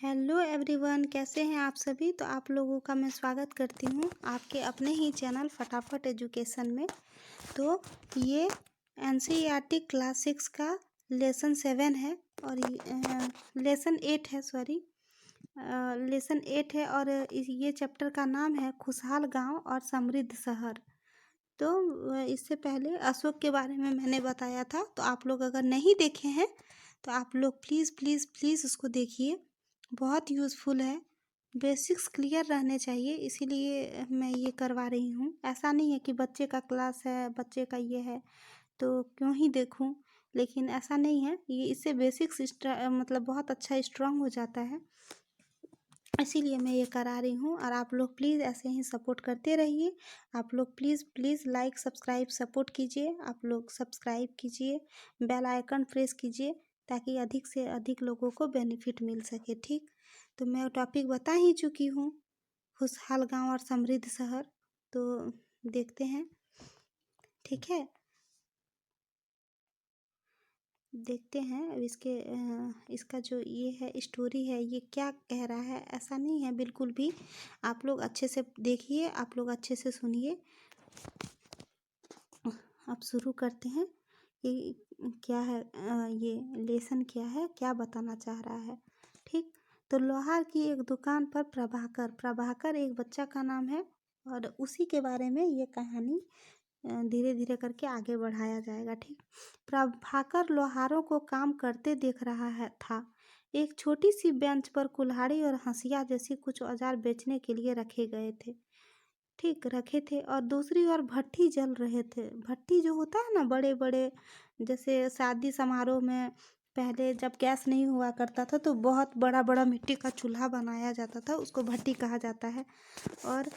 Hello everyone, कैसे हैं आप सभी। तो आप लोगों का मैं स्वागत करती हूँ आपके अपने ही चैनल फटाफट एजुकेशन में। तो ये एनसीईआरटी क्लास 6 का लेसन 7 है और लेसन 8 है, सॉरी। लेसन 8 है और ये चैप्टर का नाम है खुशहाल गांव और समृद्ध शहर। तो इससे पहले अशोक के बारे में मैंने बताया था, तो आप लोग अगर नहीं देखे हैं तो आप लोग प्लीज़ प्लीज़ प्लीज़ उसको देखिए। बहुत यूज़फुल है, बेसिक्स क्लियर रहने चाहिए, इसीलिए मैं ये करवा रही हूँ। ऐसा नहीं है कि बच्चे का क्लास है, बच्चे का ये है तो क्यों ही देखूँ, लेकिन ऐसा नहीं है। ये इससे बेसिक्स मतलब बहुत अच्छा स्ट्रांग हो जाता है, इसीलिए मैं ये करा रही हूँ। और आप लोग प्लीज़ ऐसे ही सपोर्ट करते रहिए। आप लोग please please like subscribe support कीजिए। आप लोग सब्सक्राइब कीजिए, बेल आइकन प्रेस कीजिए ताकि अधिक से अधिक लोगों को बेनिफिट मिल सके। ठीक, तो मैं टॉपिक बता ही चुकी हूँ, खुशहाल गांव और समृद्ध शहर। तो देखते हैं, ठीक है। देखते हैं अब इसका जो ये है स्टोरी है, ये क्या कह रहा है। ऐसा नहीं है बिल्कुल भी, आप लोग अच्छे से देखिए, आप लोग अच्छे से सुनिए। अब शुरू करते हैं कि क्या है, ये लेसन क्या है, क्या बताना चाह रहा है। ठीक, तो लोहार की एक दुकान पर प्रभाकर प्रभाकर एक बच्चा का नाम है और उसी के बारे में ये कहानी धीरे धीरे करके आगे बढ़ाया जाएगा। ठीक, प्रभाकर लोहारों को काम करते देख रहा है था। एक छोटी सी बेंच पर कुल्हाड़ी और हंसिया जैसी कुछ औजार बेचने के लिए रखे गए थे। ठीक, रखे थे और दूसरी ओर भट्ठी जल रहे थे। भट्ठी जो होता है ना, बड़े बड़े, जैसे शादी समारोह में पहले जब गैस नहीं हुआ करता था तो बहुत बड़ा बड़ा मिट्टी का चूल्हा बनाया जाता था, उसको भट्ठी कहा जाता है। और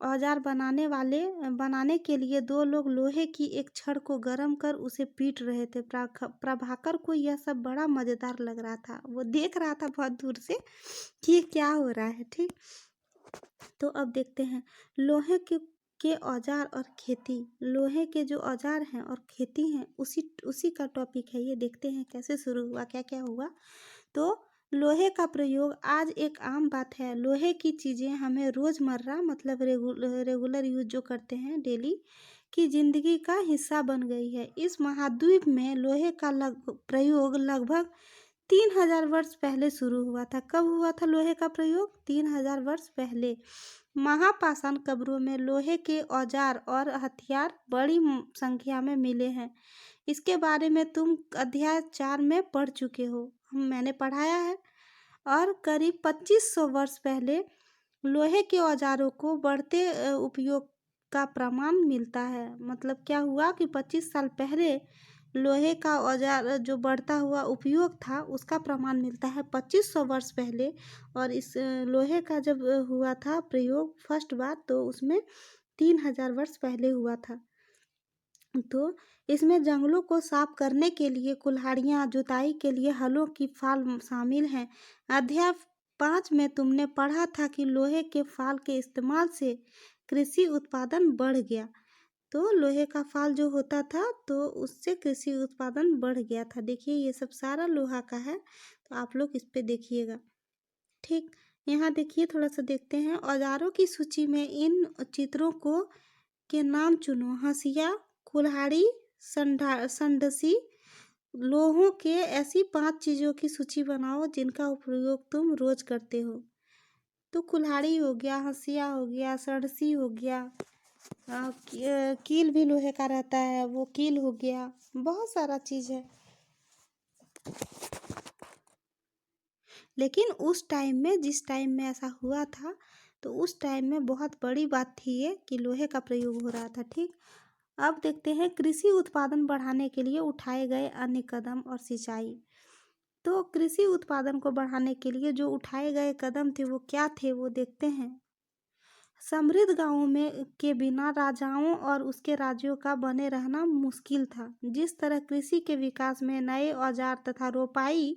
औजार बनाने के लिए दो लोग लोहे की एक छड़ को गर्म कर उसे पीट रहे थे। प्रभाकर को यह सब बड़ा मजेदार लग रहा था। वो देख रहा था बहुत दूर से कि ये क्या हो रहा है। ठीक, तो अब देखते हैं लोहे के औजार और खेती। लोहे के जो औजार हैं और खेती हैं, उसी उसी का टॉपिक है ये। देखते हैं कैसे शुरू हुआ, क्या क्या हुआ। तो लोहे का प्रयोग आज एक आम बात है। लोहे की चीज़ें हमें रोज़मर्रा मतलब रेगुलर यूज जो करते हैं डेली की ज़िंदगी का हिस्सा बन गई है। इस महाद्वीप में लोहे का प्रयोग लगभग 3000 वर्ष पहले शुरू हुआ था। कब हुआ था लोहे का प्रयोग? 3000 वर्ष पहले। महापाषाण कब्रों में लोहे के औजार और हथियार बड़ी संख्या में मिले हैं। इसके बारे में तुम अध्याय 4 में पढ़ चुके हो, मैंने पढ़ाया है। और करीब 2500 वर्ष पहले लोहे के औजारों को बढ़ते उपयोग का प्रमाण मिलता है। मतलब क्या हुआ कि 25 साल पहले लोहे का औजार जो बढ़ता हुआ उपयोग था उसका प्रमाण मिलता है 2500 वर्ष पहले। और इस लोहे का जब हुआ था प्रयोग फर्स्ट बार, तो उसमें 3000 वर्ष पहले हुआ था। तो इसमें जंगलों को साफ करने के लिए कुल्हाड़ियाँ, जुताई के लिए हलों की फाल शामिल हैं। अध्याय 5 में तुमने पढ़ा था कि लोहे के फाल के इस्तेमाल से कृषि उत्पादन बढ़ गया। तो लोहे का फाल जो होता था तो उससे कृषि उत्पादन बढ़ गया था। देखिए ये सब सारा लोहा का है, तो आप लोग इस पे देखिएगा। ठीक, यहाँ देखिए, थोड़ा सा देखते हैं। औजारों की सूची में इन चित्रों को के नाम चुनो। हंसिया, कुल्हाड़ी, संडसी। लोहों के ऐसी 5 चीज़ों की सूची बनाओ जिनका उपयोग तुम रोज करते हो। तो कुल्हाड़ी हो गया, हंसिया हो गया, संडसी हो गया, कील भी लोहे का रहता है, वो कील हो गया, बहुत सारा चीज़ है। लेकिन उस टाइम में, जिस टाइम में ऐसा हुआ था, तो उस टाइम में बहुत बड़ी बात थी ये कि लोहे का प्रयोग हो रहा था। ठीक, अब देखते हैं कृषि उत्पादन बढ़ाने के लिए उठाए गए अन्य कदम और सिंचाई। तो कृषि उत्पादन को बढ़ाने के लिए जो उठाए गए कदम थे वो क्या थे, वो देखते हैं। समृद्ध गांवों में के बिना राजाओं और उसके राज्यों का बने रहना मुश्किल था। जिस तरह कृषि के विकास में नए औजार तथा रोपाई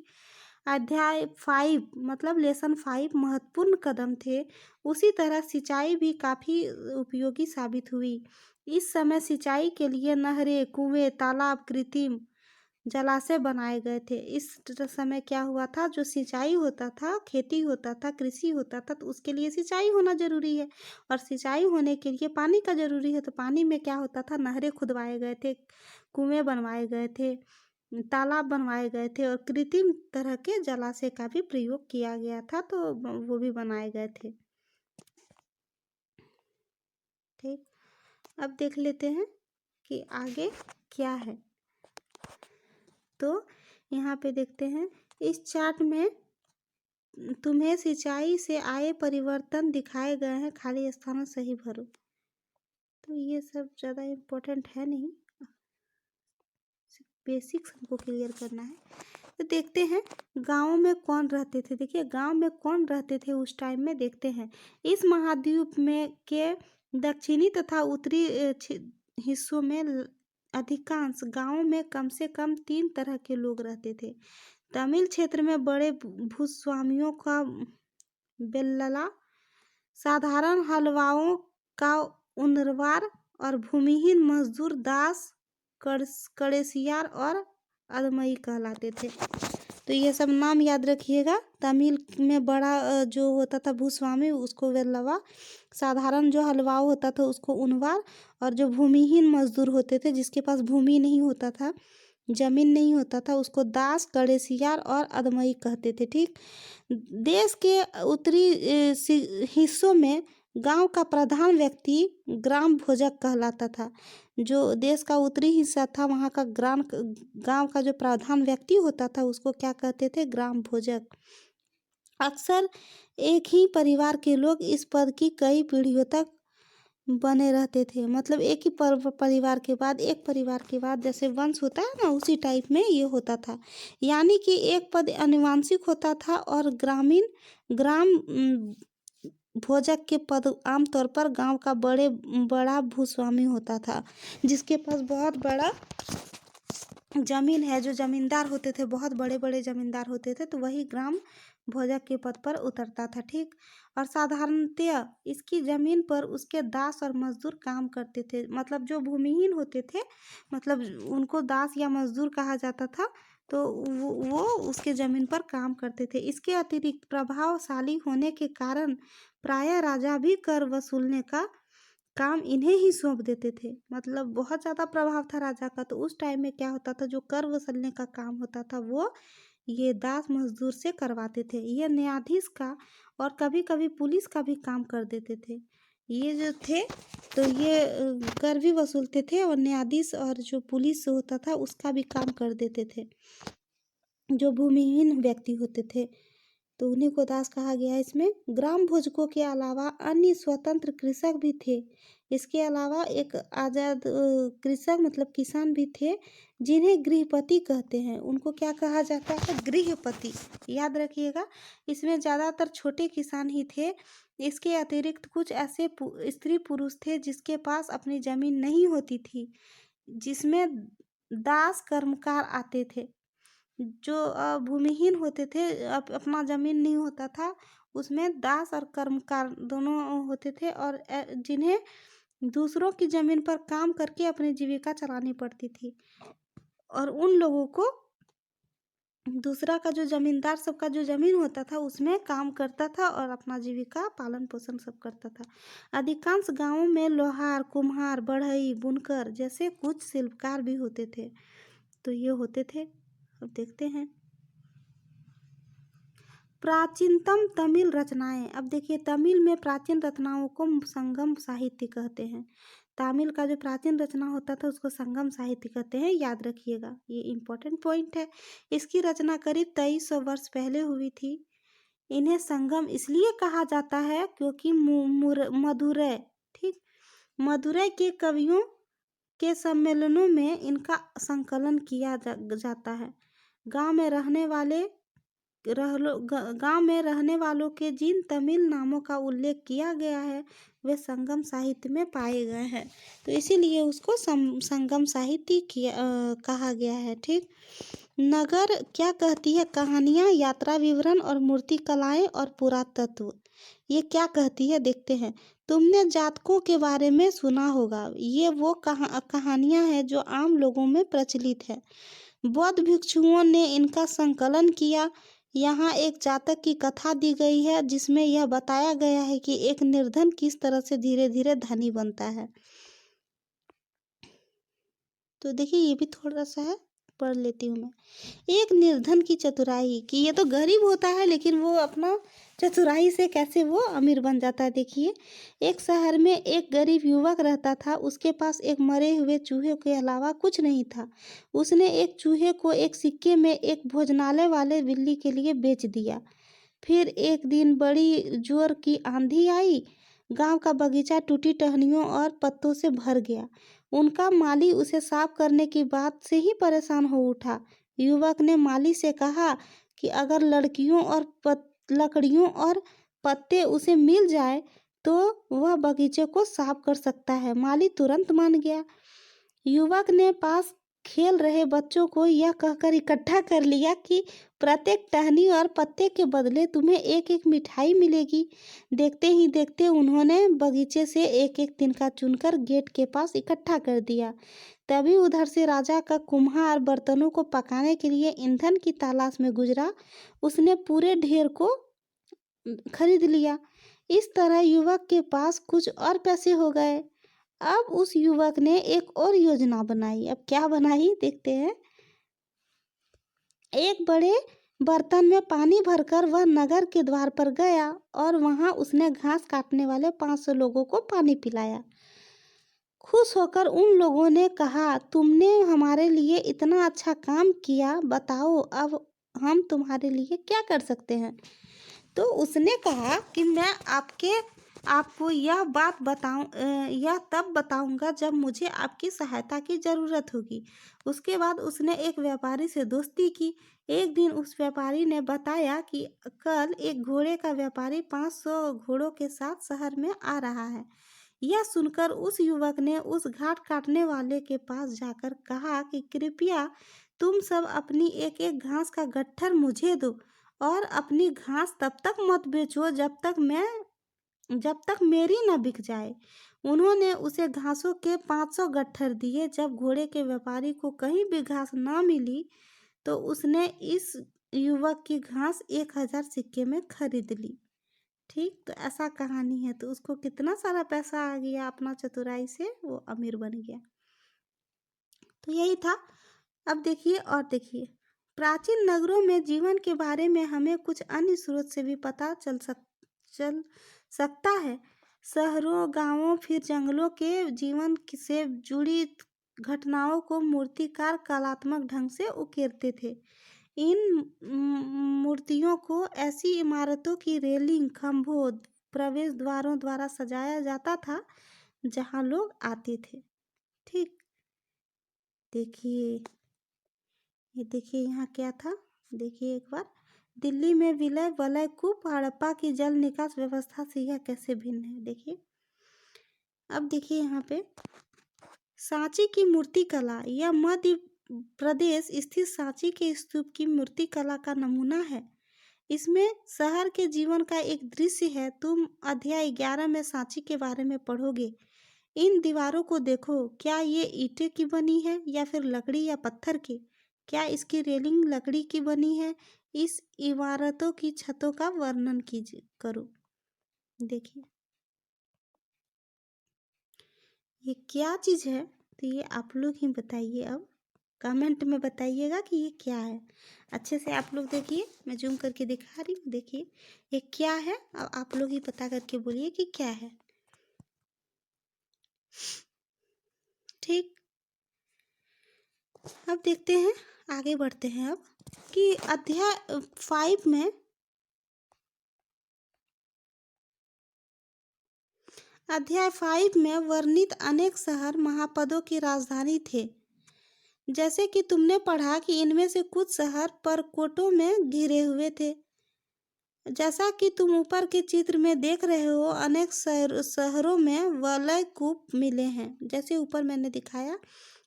अध्याय 5 मतलब लेसन 5 महत्वपूर्ण कदम थे, उसी तरह सिंचाई भी काफ़ी उपयोगी साबित हुई। इस समय सिंचाई के लिए नहरें, कुएं, तालाब, कृत्रिम जलाशय बनाए गए थे। इस समय क्या हुआ था, जो सिंचाई होता था, खेती होता था, कृषि होता था, तो उसके लिए सिंचाई होना जरूरी है, और सिंचाई होने के लिए पानी का जरूरी है। तो पानी में क्या होता था, नहरें खुदवाए गए थे, कुएं बनवाए गए थे, तालाब बनवाए गए थे, और कृत्रिम तरह के जलाशय का भी प्रयोग किया गया था, तो वो भी बनाए गए थे। ठीक, अब देख लेते हैं कि आगे क्या है। तो यहाँ पे देखते हैं, इस चार्ट में तुम्हें सिंचाई से आए परिवर्तन दिखाए गए हैं, खाली स्थानों सही भरो। तो ये सब ज़्यादा इम्पोर्टेंट है नहीं, बेसिक्स हमको क्लियर करना है। तो देखते हैं गाँव में कौन रहते थे। देखिए गाँव में कौन रहते थे उस टाइम में, देखते हैं। इस महाद्वीप में के दक्षिणी तथा उत्तरी हिस्सों में अधिकांश गाँव में कम से कम 3 तरह के लोग रहते थे। तमिल क्षेत्र में बड़े भूस्वामियों का बेल्लला, साधारण हलवाओं का उनरवार, और भूमिहीन मजदूर दास, कड़ेसियार और अदमई कहलाते थे। तो ये सब नाम याद रखिएगा। तमिल में बड़ा जो होता था भूस्वामी, उसको वेल्लवा, साधारण जो हलवाओ होता था उसको उनवार, और जो भूमिहीन मजदूर होते थे, जिसके पास भूमि नहीं होता था, जमीन नहीं होता था, उसको दास, कड़ेसियार और अदमई कहते थे। ठीक, देश के उत्तरी हिस्सों में गांव का प्रधान व्यक्ति ग्राम भोजक कहलाता था। जो देश का उत्तरी हिस्सा था, वहाँ का गांव का जो प्रधान व्यक्ति होता था, उसको क्या कहते थे, ग्राम भोजक। अक्सर एक ही परिवार के लोग इस पद की कई पीढ़ियों तक बने रहते थे। मतलब एक ही परिवार के बाद एक परिवार के बाद जैसे वंश होता है ना, उसी टाइप में ये होता था। यानी कि एक पद आनुवंशिक होता था, और ग्राम भोजक के पद आमतौर पर गांव का बड़ा भूस्वामी होता था, जिसके पास बहुत बड़ा जमीन है। जो जमींदार होते थे, बहुत बड़े बड़े जमींदार होते थे, तो वही ग्राम भोजक के पद पर उतरता था। ठीक, और साधारणतया इसकी जमीन पर उसके दास और मजदूर काम करते थे। मतलब जो भूमिहीन होते थे, मतलब उनको दास या मजदूर कहा जाता था, तो वो उसके जमीन पर काम करते थे। इसके अतिरिक्त प्रभावशाली होने के कारण प्रायः राजा भी कर वसूलने का काम इन्हें ही सौंप देते थे। मतलब बहुत ज़्यादा प्रभाव था राजा का। तो उस टाइम में क्या होता था, जो कर वसूलने का काम होता था वो ये दास मजदूर से करवाते थे। ये न्यायाधीश का और कभी कभी पुलिस का भी काम कर देते थे। ये जो थे, तो ये कर भी वसूलते थे, और न्यायाधीश और जो पुलिस होता था उसका भी काम कर देते थे, जो भूमिहीन व्यक्ति होते थे, तो उन्हीं को दास कहा गया है इसमें। ग्राम भोजकों के अलावा अन्य स्वतंत्र कृषक भी थे। इसके अलावा एक आज़ाद कृषक मतलब किसान भी थे, जिन्हें गृहपति कहते हैं। उनको क्या कहा जाता है, गृहपति, याद रखिएगा। इसमें ज़्यादातर छोटे किसान ही थे। इसके अतिरिक्त कुछ ऐसे स्त्री पुरुष थे जिसके पास अपनी जमीन नहीं होती थी, जिसमें दास कर्मकार आते थे। जो भूमिहीन होते थे, अपना जमीन नहीं होता था, उसमें दास और कर्मकार दोनों होते थे, और जिन्हें दूसरों की जमीन पर काम करके अपनी जीविका चलानी पड़ती थी। और उन लोगों को दूसरा का जो जमींदार सबका जो जमीन होता था उसमें काम करता था, और अपना जीविका पालन पोषण सब करता था। अधिकांश गांवों में लोहार, कुम्हार, बढ़ई, बुनकर जैसे कुछ शिल्पकार भी होते थे। तो ये होते थे। अब देखते हैं प्राचीनतम तमिल रचनाएं। अब देखिए, तमिल में प्राचीन रचनाओं को संगम साहित्य कहते हैं। तमिल का जो प्राचीन रचना होता था उसको संगम साहित्य कहते हैं, याद रखिएगा, ये इम्पोर्टेंट पॉइंट है। इसकी रचना करीब 2300 वर्ष पहले हुई थी। इन्हें संगम इसलिए कहा जाता है क्योंकि मदुरै, ठीक, मदुरै के कवियों के सम्मेलनों में इनका संकलन किया जाता है। गांव में रहने वालों के जिन तमिल नामों का उल्लेख किया गया है वे संगम साहित्य में पाए गए हैं, तो इसीलिए उसको संगम साहित्य कहा गया है। ठीक, नगर क्या कहती है, कहानियाँ, यात्रा विवरण और मूर्ति कलाएं और पुरातत्व, ये क्या कहती है देखते हैं। तुमने जातकों के बारे में सुना होगा, ये वो कहानियाँ हैं जो आम लोगों में प्रचलित है। बौद्ध भिक्षुओं ने इनका संकलन किया। यहाँ एक जातक की कथा दी गई है जिसमें यह बताया गया है कि एक निर्धन किस तरह से धीरे धीरे धनी बनता है। तो देखिए ये भी थोड़ा सा है, पढ़ लेती हूँ मैं। एक निर्धन की चतुराई, कि ये तो गरीब होता है लेकिन वो अपना चतुराई से कैसे वो अमीर बन जाता है। देखिए, एक शहर में एक गरीब युवक रहता था। उसके पास एक मरे हुए चूहे के अलावा कुछ नहीं था। उसने एक चूहे को एक सिक्के में एक भोजनालय वाले बिल्ली के लिए बेच दिया। फिर एक दिन बड़ी जोर की आंधी आई। गांव का बगीचा टूटी टहनियों और पत्तों से भर गया। उनका माली उसे साफ करने की बात से ही परेशान हो उठा। युवक ने माली से कहा कि अगर लकड़ियों और पत्ते उसे मिल जाए तो वह बगीचे को साफ कर सकता है। माली तुरंत मान गया। युवक ने पास खेल रहे बच्चों को यह कहकर इकट्ठा कर लिया कि प्रत्येक टहनी और पत्ते के बदले तुम्हें एक एक मिठाई मिलेगी। देखते ही देखते उन्होंने बगीचे से एक एक तिनका चुनकर गेट के पास इकट्ठा कर दिया। तभी उधर से राजा का कुम्हार बर्तनों को पकाने के लिए ईंधन की तलाश में गुजरा। उसने पूरे ढेर को खरीद लिया। इस तरह युवक के पास कुछ और पैसे हो गए। अब उस युवक ने एक और योजना बनाई। अब क्या बनाई देखते हैं। एक बड़े बर्तन में पानी भरकर वह नगर के द्वार पर गया और वहां उसने घास काटने वाले 500 लोगों को पानी पिलाया। खुश होकर उन लोगों ने कहा, तुमने हमारे लिए इतना अच्छा काम किया, बताओ अब हम तुम्हारे लिए क्या कर सकते हैं। तो उसने कहा कि मैं आपको यह तब बताऊंगा जब मुझे आपकी सहायता की ज़रूरत होगी। उसके बाद उसने एक व्यापारी से दोस्ती की। एक दिन उस व्यापारी ने बताया कि कल एक घोड़े का व्यापारी 500 घोड़ों के साथ शहर में आ रहा है। यह सुनकर उस युवक ने उस घाट काटने वाले के पास जाकर कहा कि कृपया तुम सब अपनी एक एक घास का गट्ठर मुझे दो और अपनी घास तब तक मत बेचो जब तक मेरी न बिक जाए। उन्होंने उसे घासों के 500 गट्ठर दिए। जब घोड़े के व्यापारी को कहीं भी घास न मिली तो उसने इस युवक की घास 1000 सिक्के में खरीद ली। ठीक, तो ऐसा कहानी है। तो उसको कितना सारा पैसा आ गया, अपना चतुराई से वो अमीर बन गया। तो यही था। अब देखिए और देखिए, प्राचीन नगरों में जीवन के बारे में हमें कुछ अन्य स्रोत से भी पता चल सकता है। शहरों, गांवों, फिर जंगलों के जीवन से जुड़ी घटनाओं को मूर्तिकार कलात्मक ढंग से उकेरते थे। इन मूर्तियों को ऐसी इमारतों की रेलिंग, खंभों, प्रवेश द्वारों द्वारा सजाया जाता था जहां लोग आते थे। ठीक, देखिए, ये देखिए यहाँ क्या था। देखिए एक बार, दिल्ली में विलय वलय कूप हड़प्पा की जल निकास व्यवस्था से यह कैसे भिन्न है। देखिए, अब देखिए यहाँ पे सांची की मूर्ति कला, यह मध्य प्रदेश स्थित सांची के स्तूप की मूर्ति कला का नमूना है। इसमें शहर के जीवन का एक दृश्य है। तुम अध्याय 11 में सांची के बारे में पढ़ोगे। इन दीवारों को देखो, क्या ये ईंटें की बनी है या फिर लकड़ी या पत्थर की। क्या इसकी रेलिंग लकड़ी की बनी है। इस इमारतों की छतों का वर्णन करो। देखिए ये क्या चीज़ है, तो ये आप लोग ही बताइए। अब कमेंट में बताइएगा कि ये क्या है। अच्छे से आप लोग देखिए, मैं जूम करके दिखा रही हूँ। देखिए ये क्या है, अब आप लोग ही पता करके बोलिए कि क्या है। ठीक, अब देखते हैं, आगे बढ़ते हैं। अब कि अध्याय 5 में वर्णित अनेक शहर महापदों की राजधानी थे। जैसे कि तुमने पढ़ा कि इनमें से कुछ शहर परकोटों में घिरे हुए थे। जैसा कि तुम ऊपर के चित्र में देख रहे हो, अनेक शहरों में वलय कूप मिले हैं। जैसे ऊपर मैंने दिखाया,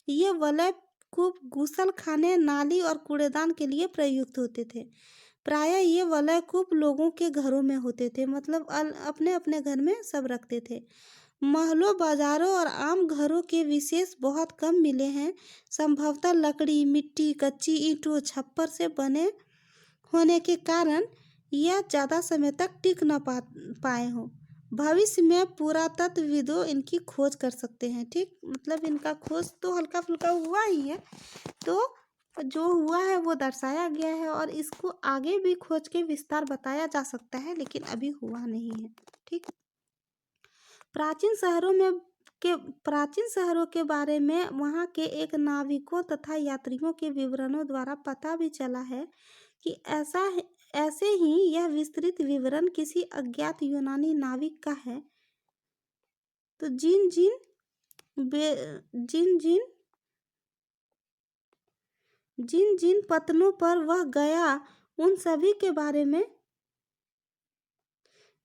ये वलय कूप गुसल खाने, नाली और कूड़ेदान के लिए प्रयुक्त होते थे। प्रायः ये वलय कूप लोगों के घरों में होते थे, मतलब अपने अपने घर में सब रखते थे। महलों, बाजारों और आम घरों के विशेष बहुत कम मिले हैं। संभवतः लकड़ी, मिट्टी, कच्ची ईंटों, छप्पर से बने होने के कारण यह ज़्यादा समय तक टिक न पाए हों। भविष्य में पुरातत्वविदों इनकी खोज कर सकते हैं। ठीक, मतलब इनका खोज तो हल्का फुल्का हुआ ही है, तो जो हुआ है वो दर्शाया गया है और इसको आगे भी खोज के विस्तार बताया जा सकता है, लेकिन अभी हुआ नहीं है। ठीक, प्राचीन शहरों के बारे में वहाँ के एक नाविकों तथा यात्रियों के विवरणों द्वारा पता भी चला है कि ऐसे ही यह विस्तृत विवरण किसी अज्ञात यूनानी नाविक का है। तो जिन जिन पत्तनों पर वह गया उन सभी के बारे में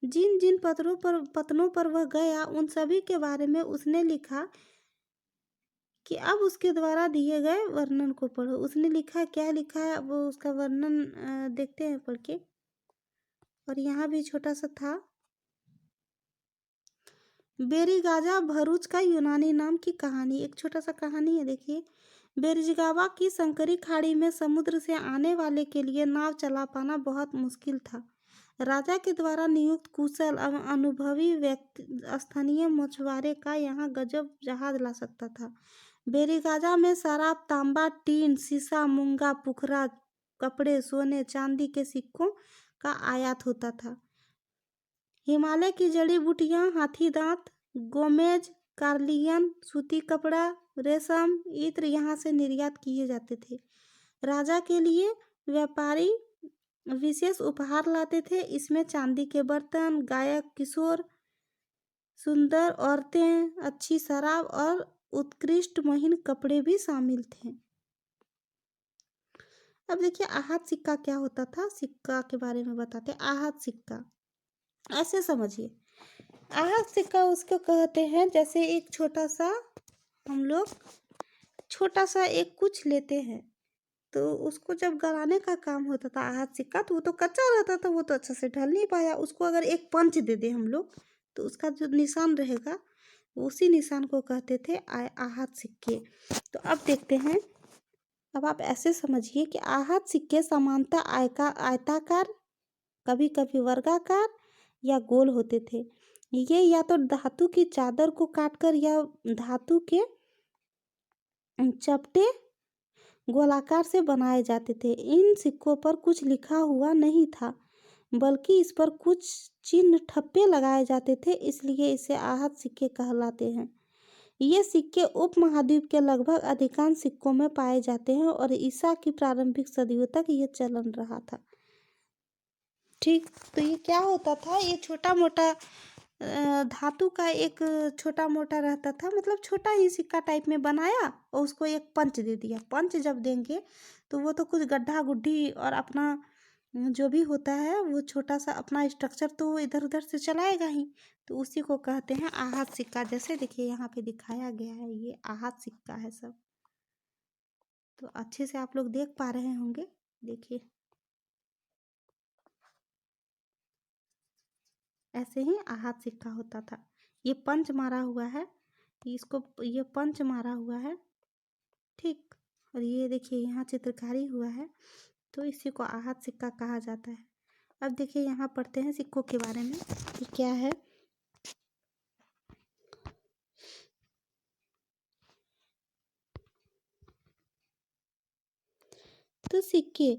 जिन पत्तनों पर वह गया उन सभी के बारे में उसने लिखा कि अब उसके द्वारा दिए गए वर्णन को पढ़ो। उसने लिखा, क्या लिखा है वो उसका वर्णन देखते हैं पढ़ के। और यहाँ भी छोटा सा था, बेरिगाजा भरूच का यूनानी नाम की कहानी। एक छोटा सा कहानी है, देखिए। बेरिगावा की संकरी खाड़ी में समुद्र से आने वाले के लिए नाव चला पाना बहुत मुश्किल था। राजा के द्वारा नियुक्त कुशल अनुभवी व्यक्ति स्थानीय मछुआरे का यहाँ गजब जहाज ला सकता था। बेरिगाजा में शराब, तांबा, टीन, शीशा, मूंगा, पुखरा, कपड़े, सोने चांदी के सिक्कों का आयात होता था। हिमालय की जड़ी बूटियां, हाथी दांत, गोमेज, कार्लियन, सूती कपड़ा, रेशम, इत्र यहाँ से निर्यात किए जाते थे। राजा के लिए व्यापारी विशेष उपहार लाते थे। इसमें चांदी के बर्तन, गायक किशोर, सुंदर औरतें, अच्छी शराब और उत्कृष्ट महीन कपड़े भी शामिल थे। अब देखिए आहत सिक्का क्या होता था। सिक्का के बारे में बताते। आहत सिक्का ऐसे समझिए, आहत सिक्का उसको कहते हैं जैसे एक छोटा सा हम लोग छोटा सा एक कुछ लेते हैं, तो उसको जब गलाने का काम होता था आहत सिक्का, तो वो तो कच्चा रहता था, वो तो अच्छा से ढल नहीं पाया। उसको अगर एक पंच दे दे हम लोग, तो उसका जो निशान रहेगा उसी निशान को कहते थे आहत सिक्के। तो अब देखते हैं, अब आप ऐसे समझिए कि आहत सिक्के सामान्यतः आयताकार, कभी कभी वर्गाकार या गोल होते थे। ये या तो धातु की चादर को काटकर या धातु के चपटे गोलाकार से बनाए जाते थे। इन सिक्कों पर कुछ लिखा हुआ नहीं था, बल्कि इस पर कुछ चिन्ह ठप्पे लगाए जाते थे, इसलिए इसे आहत सिक्के कहलाते हैं। ये सिक्के उपमहाद्वीप के लगभग अधिकांश सिक्कों में पाए जाते हैं और ईसा की प्रारंभिक सदियों तक ये चलन रहा था। ठीक, तो ये क्या होता था, ये छोटा मोटा धातु का एक छोटा मोटा रहता था, मतलब छोटा ही सिक्का टाइप में बनाया और उसको एक पंच दे दिया। पंच जब देंगे तो वो तो कुछ गड्ढा गुड्ढी और अपना जो भी होता है वो छोटा सा अपना स्ट्रक्चर तो इधर उधर से चलाएगा ही, तो उसी को कहते हैं आहत सिक्का। जैसे देखिए यहाँ पे दिखाया गया है, ये आहत सिक्का है सब। तो अच्छे से आप लोग देख पा रहे होंगे, देखिए ऐसे ही आहत सिक्का होता था। ये पंच मारा हुआ है, इसको ये पंच मारा हुआ है। ठीक, और ये देखिए यहाँ चित्रकारी हुआ है, तो इसी को आहत सिक्का कहा जाता है। अब देखिए यहाँ पढ़ते हैं सिक्कों के बारे में कि क्या है। तो सिक्के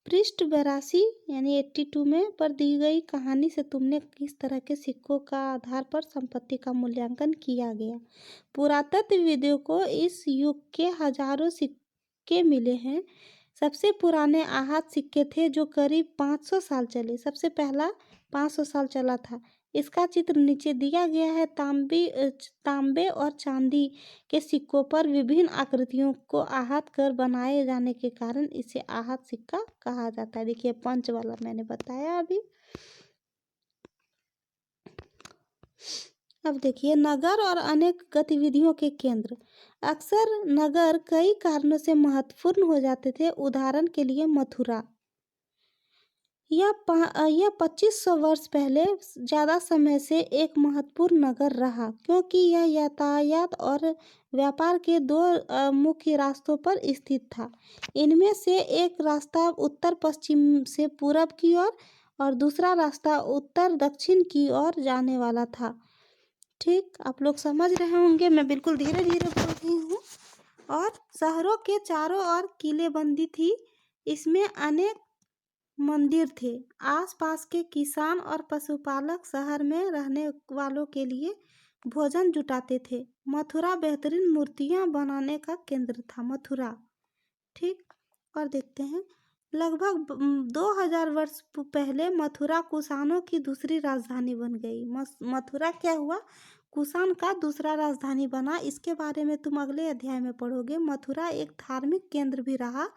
पृष्ठ 82 यानी 82 में पर दी गई कहानी से तुमने किस तरह के सिक्कों का आधार पर संपत्ति का मूल्यांकन किया गया। पुरातत्वविदों को इस युग के हजारों सिक्के मिले हैं। सबसे पुराने आहत सिक्के थे जो करीब 500 साल चले। सबसे पहला 500 साल चला था। इसका चित्र नीचे दिया गया है। तांबे और चांदी के सिक्कों पर विभिन्न आकृतियों को आहत कर बनाए जाने के कारण इसे आहत सिक्का कहा जाता है। देखिए पंच वाला मैंने बताया अभी। अब देखिए नगर और अनेक गतिविधियों के केंद्र। अक्सर नगर कई कारणों से महत्वपूर्ण हो जाते थे। उदाहरण के लिए मथुरा यह 2500 वर्ष पहले ज़्यादा समय से एक महत्वपूर्ण नगर रहा, क्योंकि यह यातायात और व्यापार के दो मुख्य रास्तों पर स्थित था। इनमें से एक रास्ता उत्तर पश्चिम से पूरब की ओर और दूसरा रास्ता उत्तर दक्षिण की ओर जाने वाला था। ठीक, आप लोग समझ रहे होंगे, मैं बिल्कुल धीरे धीरे बोल रही हूँ। और शहरों के चारों ओर किलेबंदी थी। इसमें अनेक मंदिर थे। आसपास के किसान और पशुपालक शहर में रहने वालों के लिए भोजन जुटाते थे। मथुरा बेहतरीन मूर्तियां बनाने का केंद्र था। मथुरा, ठीक। और देखते हैं, लगभग 2000 वर्ष पहले मथुरा कुषाणों की दूसरी राजधानी बन गई। मथुरा क्या हुआ? कुषाण का दूसरा राजधानी बना। इसके बारे में तुम अगले अध्याय में पढ़ोगे। मथुरा एक धार्मिक केंद्र भी रहा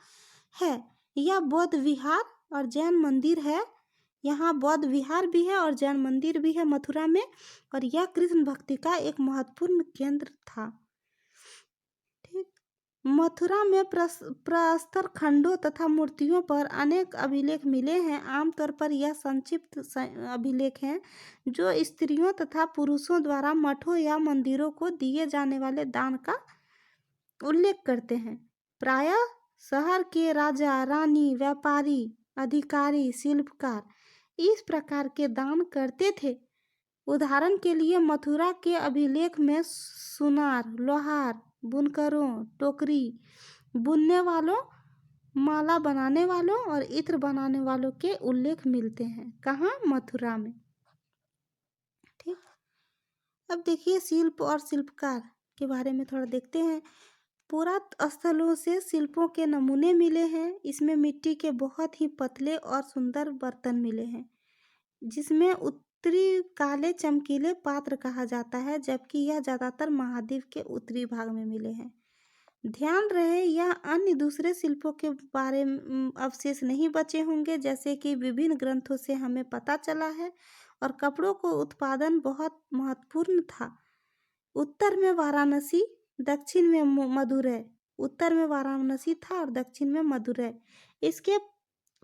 है। यह बौद्ध विहार और जैन मंदिर है। यहाँ बौद्ध विहार भी है और जैन मंदिर भी है मथुरा में। और यह कृष्ण भक्ति का एक महत्वपूर्ण केंद्र था। ठीक। मथुरा में प्रस्तर खंडों तथा मूर्तियों पर अनेक अभिलेख मिले हैं। आमतौर पर यह संक्षिप्त अभिलेख हैं जो स्त्रियों तथा पुरुषों द्वारा मठों या मंदिरों को दिए जाने वाले दान का उल्लेख करते हैं। प्रायः शहर के राजा, रानी, व्यापारी, अधिकारी, शिल्पकार इस प्रकार के दान करते थे। उदाहरण के लिए मथुरा के अभिलेख में सुनार, लोहार, बुनकरों, टोकरी बुनने वालों, माला बनाने वालों और इत्र बनाने वालों के उल्लेख मिलते हैं। कहाँ? मथुरा में। ठीक। अब देखिए, शिल्प और शिल्पकार के बारे में थोड़ा देखते हैं। पुरातत्व से शिल्पों के नमूने मिले हैं। इसमें मिट्टी के बहुत ही पतले और सुंदर बर्तन मिले हैं, जिसमें उत्तरी काले चमकीले पात्र कहा जाता है, जबकि यह ज़्यादातर महाद्वीप के उत्तरी भाग में मिले हैं। ध्यान रहे, यह अन्य दूसरे शिल्पों के बारे में अवशेष नहीं बचे होंगे, जैसे कि विभिन्न ग्रंथों से हमें पता चला है। और कपड़ों को उत्पादन बहुत महत्वपूर्ण था। उत्तर में वाराणसी, दक्षिण में मदुरै। उत्तर में वाराणसी था और दक्षिण में मदुरै इसके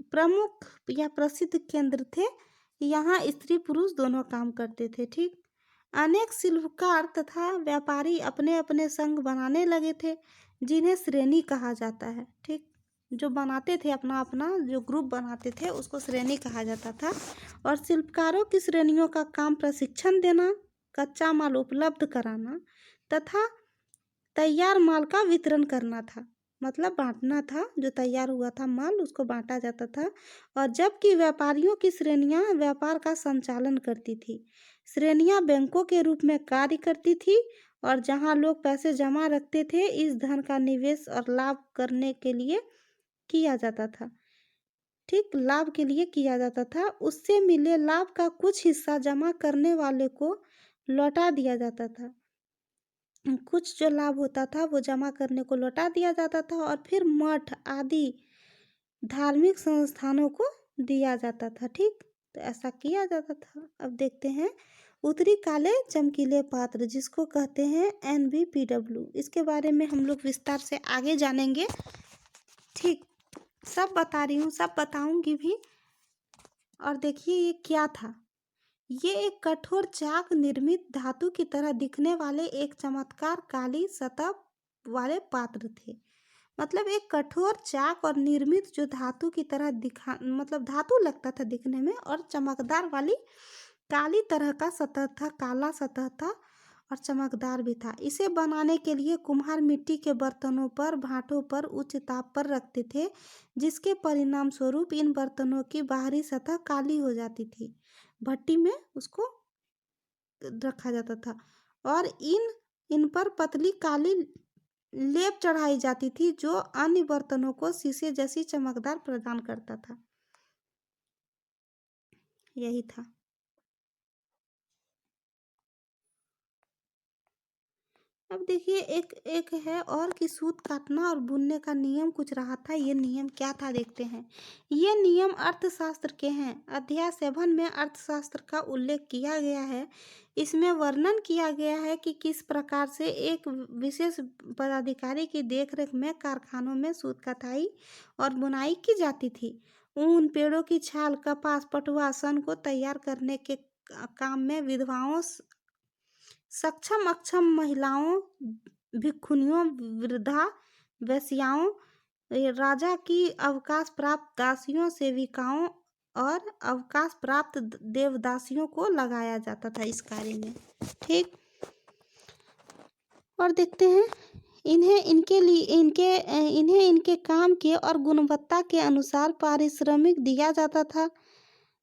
प्रमुख या प्रसिद्ध केंद्र थे। यहाँ स्त्री पुरुष दोनों काम करते थे। ठीक। अनेक शिल्पकार तथा व्यापारी अपने अपने संघ बनाने लगे थे, जिन्हें श्रेणी कहा जाता है। ठीक। जो बनाते थे अपना अपना जो ग्रुप बनाते थे उसको श्रेणी कहा जाता था। और शिल्पकारों की श्रेणियों का काम प्रशिक्षण देना, कच्चा माल उपलब्ध कराना तथा तैयार माल का वितरण करना था। मतलब बांटना था। जो तैयार हुआ था माल उसको बांटा जाता था। और जबकि व्यापारियों की श्रेणियां व्यापार का संचालन करती थी। श्रेणियां बैंकों के रूप में कार्य करती थी और जहां लोग पैसे जमा रखते थे, इस धन का निवेश और लाभ करने के लिए किया जाता था। ठीक, लाभ के लिए किया जाता था। उससे मिले लाभ का कुछ हिस्सा जमा करने वाले को लौटा दिया जाता था। कुछ जो लाभ होता था वो जमा करने को लौटा दिया जाता था और फिर मठ आदि धार्मिक संस्थानों को दिया जाता था। ठीक, तो ऐसा किया जाता था। अब देखते हैं उत्तरी काले चमकीले पात्र, जिसको कहते हैं NBPW। इसके बारे में हम लोग विस्तार से आगे जानेंगे। ठीक, सब बता रही हूँ, सब बताऊंगी भी। और देखिए ये क्या था। ये एक कठोर चाक निर्मित धातु की तरह दिखने वाले एक चमत्कार काली सतह वाले पात्र थे। मतलब एक कठोर चाक और निर्मित जो धातु की तरह मतलब धातु लगता था दिखने में, और चमकदार वाली काली तरह का सतह था, काला सतह था और चमकदार भी था। इसे बनाने के लिए कुम्हार मिट्टी के बर्तनों पर, भाटों पर उच्च ताप पर रखते थे, जिसके परिणाम स्वरूप इन बर्तनों की बाहरी सतह काली हो जाती थी। भट्टी में उसको रखा जाता था और इन पर पतली काली लेप चढ़ाई जाती थी, जो अन्य बर्तनों को शीशे जैसी चमकदार प्रदान करता था। यही था। अब देखिए एक है और कि सूत काटना और बुनने का नियम कुछ रहा था। ये नियम क्या था देखते हैं। ये नियम अर्थशास्त्र के हैं। अध्याय 7 में अर्थशास्त्र का उल्लेख किया गया है। इसमें वर्णन किया गया है कि किस प्रकार से एक विशेष पदाधिकारी की देखरेख में कारखानों में सूत कताई और बुनाई की जाती थी। ऊन, पेड़ों की छाल, कपास, पटुआ, सन को तैयार करने के काम में विधवाओं, सक्षम अक्षम महिलाओं, भिक्षुनियों, वृद्धा, वेश्याओं, राजा की अवकाश प्राप्त दासियों, सेविकाओं और अवकाश प्राप्त देवदासियों को लगाया जाता था इस कार्य में। ठीक। और देखते हैं इन्हें इनके काम के और गुणवत्ता के अनुसार पारिश्रमिक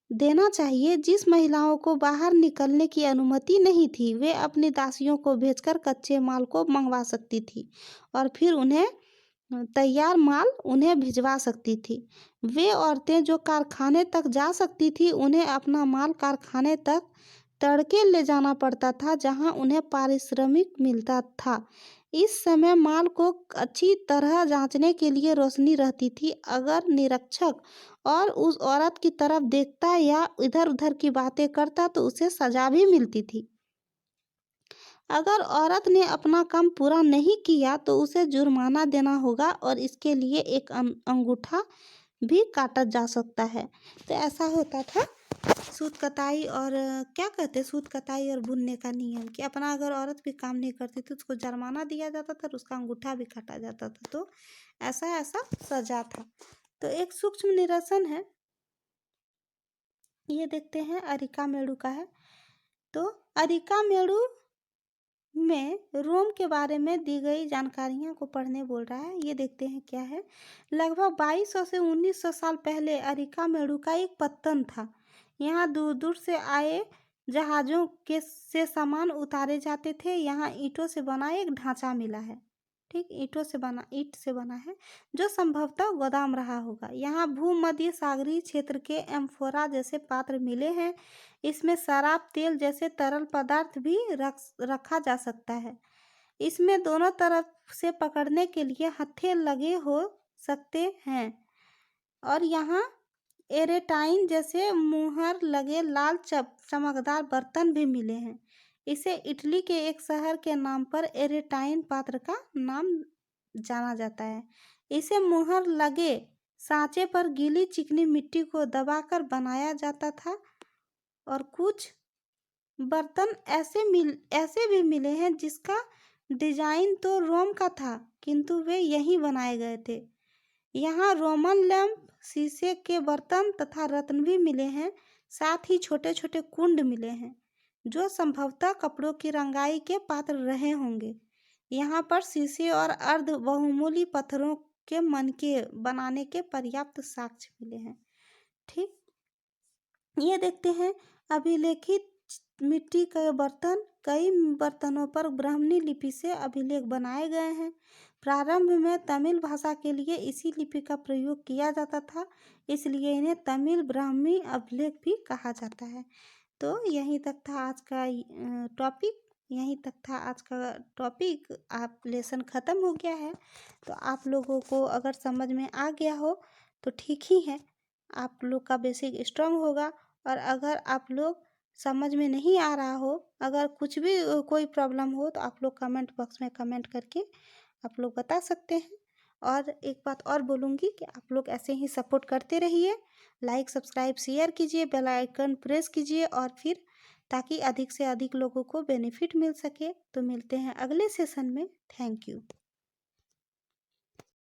देना चाहिए। जिस महिलाओं को बाहर निकलने की अनुमति नहीं थी, वे अपनी दासियों को भेजकर कच्चे माल को मंगवा सकती थी और फिर तैयार माल उन्हें भिजवा सकती थी। वे औरतें जो कारखाने तक जा सकती थी, उन्हें अपना माल कारखाने तक तड़के ले जाना पड़ता था, जहां उन्हें पारिश्रमिक मिलता था। इस समय माल को अच्छी तरह जांचने के लिए रोशनी रहती थी। अगर निरीक्षक और उस औरत की तरफ देखता या इधर-उधर की बातें करता तो उसे सजा भी मिलती थी। अगर औरत ने अपना काम पूरा नहीं किया तो उसे जुर्माना देना होगा और इसके लिए एक अंगूठा भी काटा जा सकता है। तो ऐसा होता था सूत कताई और सूत कताई और बुनने का नियम कि अपना अगर औरत भी काम नहीं करती थी उसको जुर्माना दिया जाता था और उसका अंगूठा भी काटा जाता था। तो ऐसा सजा था। तो एक सूक्ष्म निरसन है, ये देखते हैं, अरिका मेड़ू का है। तो अरिका मेड़ू में रोम के बारे में दी गई जानकारियां को पढ़ने बोल रहा है। ये देखते हैं क्या है। लगभग 2200 से 1900 साल पहले अरिका मेड़ू का एक पत्तन था। यहाँ दूर दूर से आए जहाज़ों से सामान उतारे जाते थे। यहाँ ईंटों से बना एक ढांचा मिला है। ठीक, ईंट से बना है, जो संभवतः गोदाम रहा होगा। यहाँ भूमध्य सागरीय क्षेत्र के एम्फोरा जैसे पात्र मिले हैं। इसमें शराब, तेल जैसे तरल पदार्थ भी रखा जा सकता है। इसमें दोनों तरफ से पकड़ने के लिए हत्थे लगे हो सकते हैं और यहाँ एरेटाइन जैसे मुहर लगे लाल चमकदार बर्तन भी मिले हैं। इसे इटली के एक शहर के नाम पर एरेटाइन पात्र का नाम जाना जाता है। इसे मुहर लगे सांचे पर गीली चिकनी मिट्टी को दबाकर बनाया जाता था और कुछ बर्तन ऐसे भी मिले हैं जिसका डिजाइन तो रोम का था, किंतु वे यहीं बनाए गए थे। यहाँ रोमन लैंप, शीशे के बर्तन तथा रत्न भी मिले हैं। साथ ही छोटे छोटे कुंड मिले हैं जो संभवतः कपड़ों की रंगाई के पात्र रहे होंगे। यहाँ पर शीशे और अर्ध बहुमूल्य पत्थरों के मनके बनाने के पर्याप्त साक्ष्य मिले हैं। ठीक, ये देखते हैं अभिलेखित मिट्टी के बर्तन। कई बर्तनों पर ब्राह्मणी लिपि से अभिलेख बनाए गए हैं। प्रारंभ में तमिल भाषा के लिए इसी लिपि का प्रयोग किया जाता था, इसलिए इन्हें तमिल ब्राह्मी अभिलेख भी कहा जाता है। तो यहीं तक था आज का टॉपिक। आप लेसन ख़त्म हो गया है। तो आप लोगों को अगर समझ में आ गया हो तो ठीक ही है, आप लोग का बेसिक स्ट्रांग होगा। और अगर आप लोग समझ में नहीं आ रहा हो, अगर कुछ भी कोई प्रॉब्लम हो, तो आप लोग कमेंट बॉक्स में कमेंट करके आप लोग बता सकते हैं। और एक बात और बोलूँगी कि आप लोग ऐसे ही सपोर्ट करते रहिए। लाइक, सब्सक्राइब, शेयर कीजिए, बेल आइकन प्रेस कीजिए और फिर ताकि अधिक से अधिक लोगों को बेनिफिट मिल सके। तो मिलते हैं अगले सेशन में। Thank you.